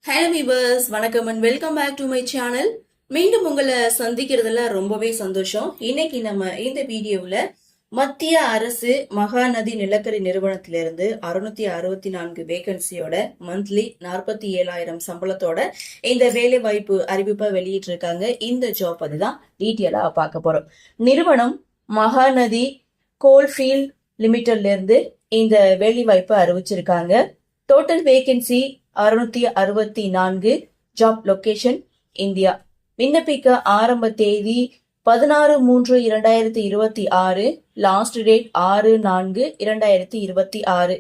Hello viewers, வணக்கம் and welcome back to my channel. மீண்டும் உங்களை சந்திக்கிறதுல ரொம்பவே சந்தோஷம். இன்னைக்கு நம்ம இந்த வீடியோவில் மத்திய அரசு மகாநதி நிலக்கரி நிறுவனத்திலிருந்து 664 வேகன்சியோட மந்த்லி 47,000 சம்பளத்தோட இந்த வேலை வாய்ப்பு அறிவிப்பை வெளியிட்டு இருக்காங்க. இந்த ஜாப் அதுதான் டீட்டெயிலா பார்க்க போறோம். நிறுவனம் மகாநதி கோல்ஃபீல்ட் லிமிடெட்ல இருந்து இந்த வேலை வாய்ப்பு அறிவிச்சிருக்காங்க. Total vacancy 664. Job location India. விண்ணப்பிக்க ஆரம்ப தேதி 16/3/2026. Last date 6/4/2026.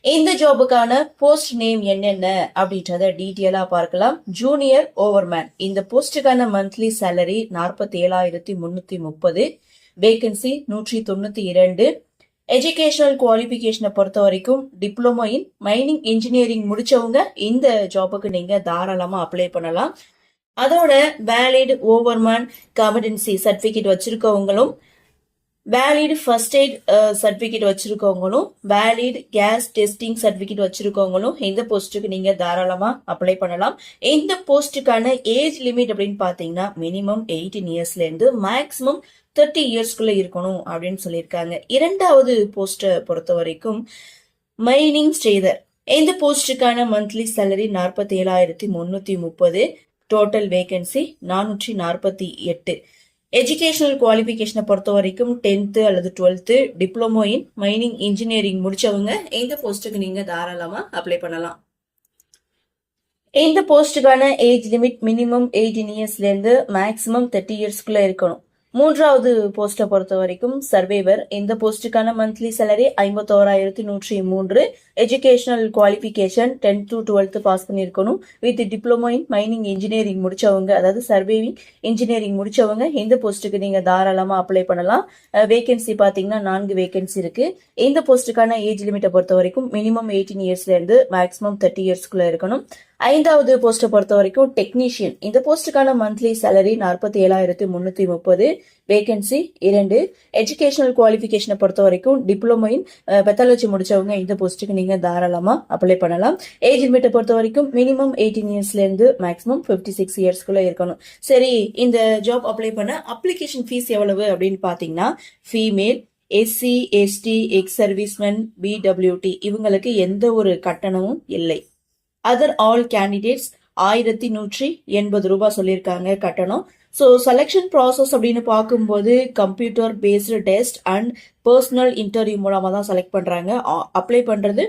இந்த ஜாபுக்கான போஸ்ட் நேம் என்னென்ன அப்படின்றத டீட்டெயிலா பார்க்கலாம். Junior overman. இந்த போஸ்டுக்கான மந்த்லி சேலரி 47,330. வேகன்சி 192. எஜுகேஷனல் குவாலிஃபிகேஷனை பொறுத்த வரைக்கும் டிப்ளமோ இன் மைனிங் இன்ஜினியரிங் முடிச்சவங்க இந்த ஜாபுக்கு நீங்க தாராளமா அப்ளை பண்ணலாம். அதோட வேலிட் ஓவர்மேன் காம்படன்சி சர்டிபிகேட் வச்சிருக்கவங்களும், வேலிட் ஃபர்ஸ்ட் எய்ட் சர்டிபிகேட் வச்சிருக்கவங்களும், வேலிட் கேஸ் டெஸ்டிங் சர்டிபிகேட் வச்சிருக்கவங்களும் இந்த போஸ்ட்டுக்கு நீங்க தாராளமா அப்ளை பண்ணலாம். இந்த போஸ்ட்டுக்கான ஏஜ் லிமிட் அப்படின்னு பாத்தீங்கன்னா மினிமம் 18 இயர்ஸ்ல இருந்து மேக்சிமம் 30 இயர்ஸ்குள்ள இருக்கணும் அப்படின்னு சொல்லியிருக்காங்க. இரண்டாவது போஸ்ட்டை பொறுத்த வரைக்கும் மைனிங் ஸ்ட்ரேதர். இந்த போஸ்டுக்கான monthly salary 47,330. Total vacancy 448. Educational குவாலிஃபிகேஷனை பொறுத்த வரைக்கும் 10th அல்லது 12th diploma in mining engineering முடிச்சவங்க இந்த போஸ்ட்டுக்கு நீங்க தாராளமா அப்ளை பண்ணலாம். இந்த போஸ்டுக்கான ஏஜ் லிமிட் மினிமம் 18 இயர்ஸ்ல இருந்து மேக்சிமம் 30 இயர்ஸ்குள்ள இருக்கணும். மூன்றாவது போஸ்டை பொறுத்த வரைக்கும் சர்வேவர். இந்த போஸ்டுக்கான monthly salary 51,103. Educational qualification 10th to 12th pass பண்ணியிருக்கணும். With diploma in mining engineering முடிச்சவங்க, அதாவது சர்வேவிங் இன்ஜினியரிங் முடிச்சவங்க இந்த போஸ்ட்டுக்கு நீங்க தாராளமா அப்ளை பண்ணலாம். வேகன்சி பாத்தீங்கன்னா 4 வேகன்சி இருக்கு. இந்த போஸ்டுக்கான ஏஜ் லிமிட்டை பொறுத்த வரைக்கும் மினிமம் 18 இயர்ஸ்ல இருந்து மேக்ஸிமம் 30 இயர்ஸ்க்குள்ள இருக்கணும். ஐந்தாவது போஸ்டை பொறுத்த வரைக்கும் டெக்னீஷியன். இந்த போஸ்டுக்கான மந்த்லி சேலரி 47,330. வேகன்சி 2. எஜுகேஷனல் குவாலிஃபிகேஷனை பொறுத்த வரைக்கும் டிப்ளமோ இன் பெத்தாலஜி முடிச்சவங்க இந்த போஸ்ட்டுக்கு நீங்க தாராளமா அப்ளை பண்ணலாம். ஏஜ் லிமிட்டை பொறுத்த வரைக்கும் மினிமம் 18 இயர்ஸ்ல இருந்து மேக்ஸிமம் 56 இயர்ஸ்க்குள்ள இருக்கணும். சரி, இந்த ஜாப் அப்ளை பண்ண அப்ளிகேஷன் ஃபீஸ் எவ்வளவு அப்படின்னு பாத்தீங்கன்னா female, SC, ST, ex servicemen, PWD இவங்களுக்கு எந்த ஒரு கட்டணமும் இல்லை. அதர் ஆல் கேண்டிடேட்ஸ் 1,180 ரூபாய் சொல்லியிருக்காங்க கட்டணம். ஸோ செலெக்ஷன் ப்ராசஸ் அப்படின்னு பார்க்கும்போது computer based test and personal interview மூலமாக தான் செலக்ட் பண்ணுறாங்க. அப்ளை பண்ணுறது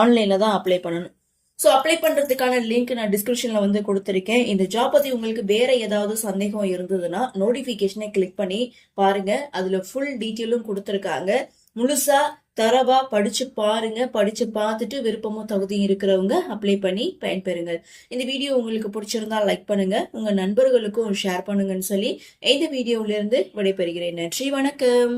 ஆன்லைனில் தான் அப்ளை பண்ணணும். ஸோ அப்ளை பண்ணுறதுக்கான லிங்க் நான் டிஸ்கிரிப்ஷனில் வந்து கொடுத்துருக்கேன். இந்த ஜாப் பற்றி உங்களுக்கு வேற ஏதாவது சந்தேகம் இருந்ததுன்னா நோட்டிஃபிகேஷனை கிளிக் பண்ணி பாருங்க. அதில் ஃபுல் டீட்டெயிலும் கொடுத்துருக்காங்க. முழுசா தரவா படிச்சு பாருங்க. படிச்சு பார்த்துட்டு விருப்பமும் தகுதியும் இருக்கிறவங்க அப்ளை பண்ணி பயன்பெறுங்க. இந்த வீடியோ உங்களுக்கு பிடிச்சிருந்தா லைக் பண்ணுங்க, உங்க நண்பர்களுக்கும் ஷேர் பண்ணுங்கன்னு சொல்லி இந்த வீடியோல இருந்து விடைபெறுகிறேன். நன்றி, வணக்கம்.